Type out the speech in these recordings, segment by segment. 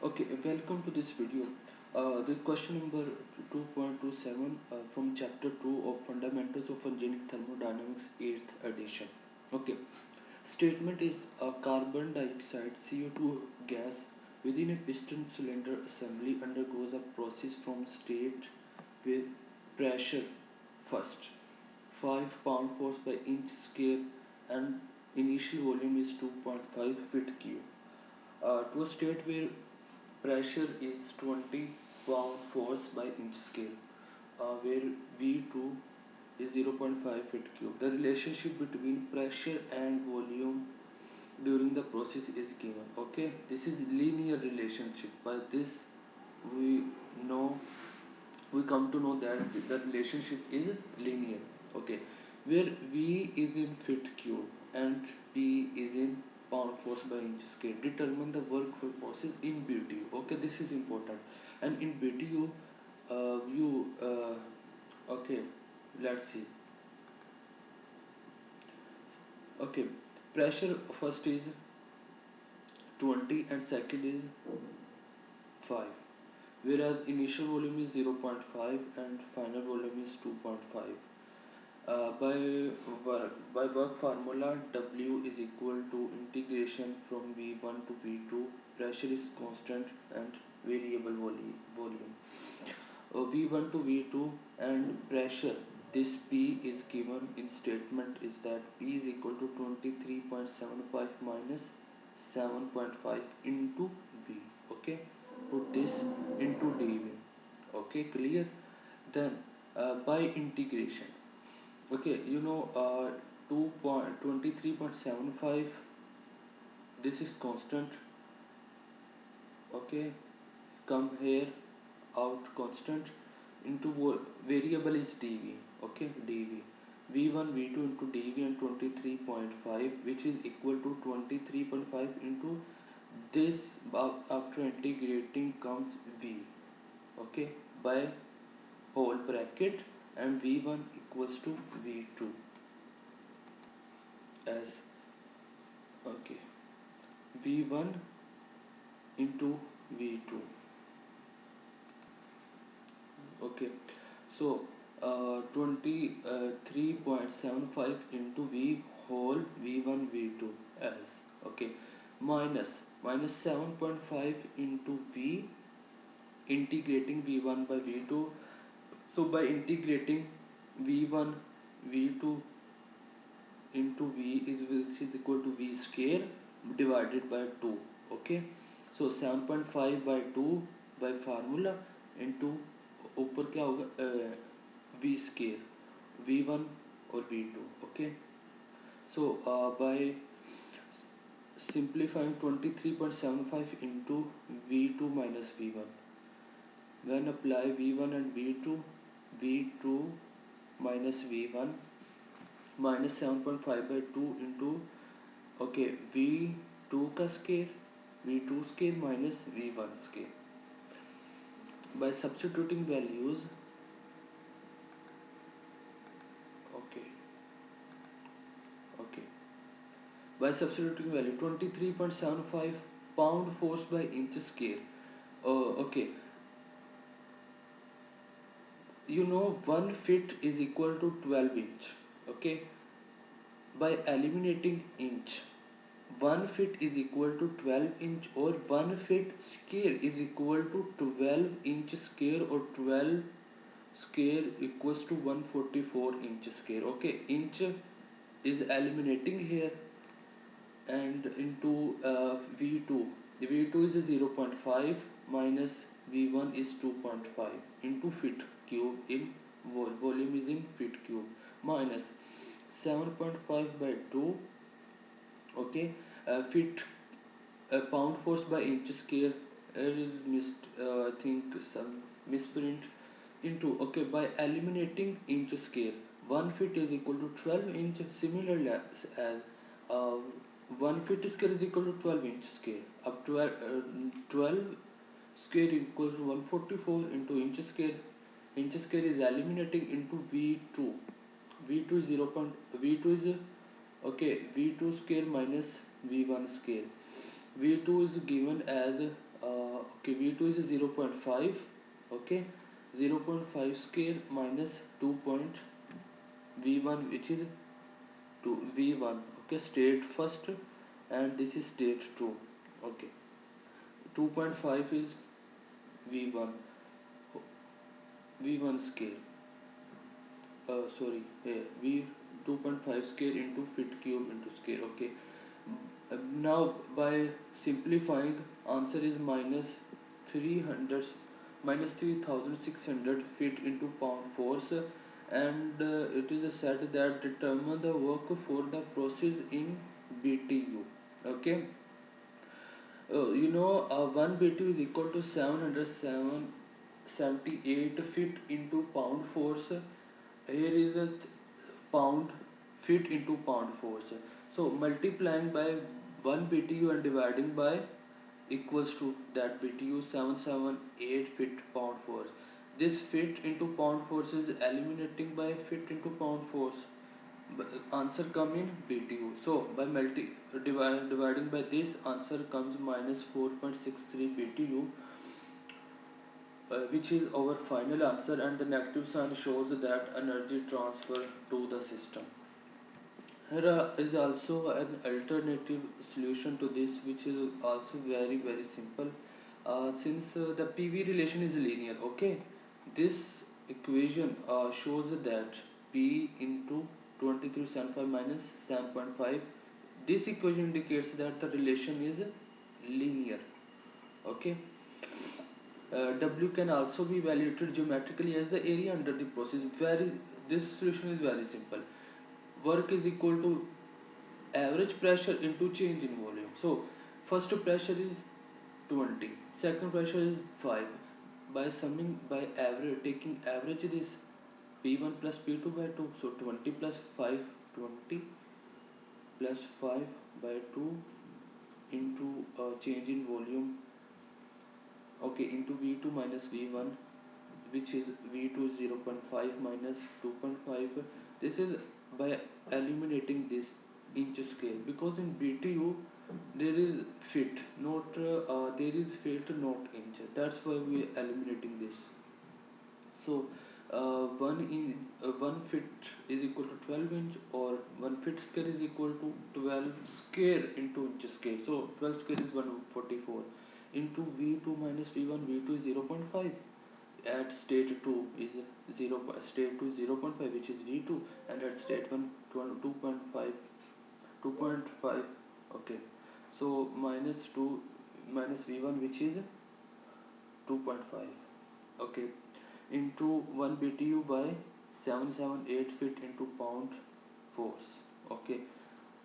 Okay, welcome to this video. The question number 2.27 from chapter 2 of Fundamentals of Organic Thermodynamics 8th edition. Okay, statement is a carbon dioxide CO2 gas within a piston cylinder assembly undergoes a process from state with pressure first 5 pound force by inch square and initial volume is 2.5 feet cube to a state where pressure is 20 pound force by inch scale, where V2 is 0.5 feet cube. The relationship between pressure and volume during the process is given. Okay, this is linear relationship. By this, we know we come to know that the relationship is linear. Okay, where V is in feet cube and P is in pound force by inch scale. Determine the work for process in BTU. Okay, this is important. And in BTU, okay, let's see. Okay, pressure first is 20 and second is 5, whereas initial volume is 0.5 and final volume is 2.5. By work formula, W is equal to integration from V1 to V2. Pressure is constant and variable volume. V1 to V2 and pressure. This P is given in statement is that P is equal to 23.75 minus 7.5 into V. Okay, put this into dV. Okay, clear? Then by integration. Okay, 23.75, this is constant. Okay, come here, out constant, into variable is dV. Okay, dV. V1, V2 into dV and 23.5, which is equal to 23.5 into this. After integrating comes V. Okay, by whole bracket, and V1 equals to V2 as, okay, V1 into V2. Okay, so 23.75 into V whole V1 V2 as, okay, minus 7.5 into V, integrating V1 by V2. So by integrating V1 V2 into V is, which is equal to V square divided by 2. Okay, so 7.5 by 2 by formula into ऊपर क्या होगा V square, V1 और V2. Okay, so by simplifying 23.75 into V2 minus V1, when apply V1 and V2 minus V1 minus 7.5 by 2 into, okay, V2 का scale, V2 scale minus V1 scale. By substituting values, okay, by substituting value 23.75 pound force by inch scale. Okay, 1 feet is equal to 12 inch. Okay, by eliminating inch, 1 feet is equal to 12 inch, or 1 feet square is equal to 12 inch square, or 12 square equals to 144 inch square. Okay, inch is eliminating here, and into V2. The V2 is 0.5 minus V1 is 2.5 into feet cube in volume is in feet cube, minus 7.5 by 2. Okay, feet pound force by inch scale is missed, I think some misprint, into, okay, by eliminating inch scale, 1 feet is equal to 12 inch. Similarly as 1 feet scale is equal to 12 inch scale. Up to 12 scale equals to 144 into inch scale. Inch scale is eliminating into V2. V2 is V2 is, okay, V2 scale minus V1 scale. V2 is given as okay, V2 is 0.5. Okay, 0.5 scale minus 2 point V1, which is 2 V1. Okay, state first, and this is state 2. Okay, 2.5 is V1, V1 scale. Sorry, V 2.5 scale into fit cube into scale. Okay, now by simplifying, answer is minus 300, minus 3600 feet into pound force, and it is said that determine the work for the process in BTU. Okay, 1 BTU is equal to 778 feet into pound force. Here is a pound, feet into pound force. So multiplying by 1 BTU and dividing by equals to that BTU, 778 feet pound force. This feet into pound force is eliminating by feet into pound force. Answer come in BTU. So by dividing by this, answer comes minus 4.63 BTU, which is our final answer, and the negative sign shows that energy transfer to the system. Here is also an alternative solution to this, which is also very simple. Since the PV relation is linear, okay, this equation shows that P into 2375 minus 7.5. This equation indicates that the relation is linear. Okay, W can also be evaluated geometrically as the area under the process. This solution is very simple. Work is equal to average pressure into change in volume. So first pressure is 20, second pressure is 5. By summing, by average, taking average, this P1 plus P2 by 2. So 20 plus 5, 20 plus 5 by 2 into change in volume. Okay, into V2 minus V1, which is V2 0.5 minus 2.5. This is by eliminating this inch scale, because in BTU there is feet, not there is feet, not inch. That's why we are eliminating this. So 1 feet is equal to 12 inch, or 1 feet scale is equal to 12 square into inch scale. So 12 square is 144 into V2 minus V1. V2 is 0.5. At state 2 is 0, state 2 is 0.5, which is V2, and at state 1 2.5, 2.5. Okay, so minus 2 minus V1, which is 2.5. Okay, into 1 BTU by 778 feet into pound force. Okay,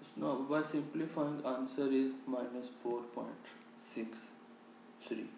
so now by simplifying, answer is minus 4.63.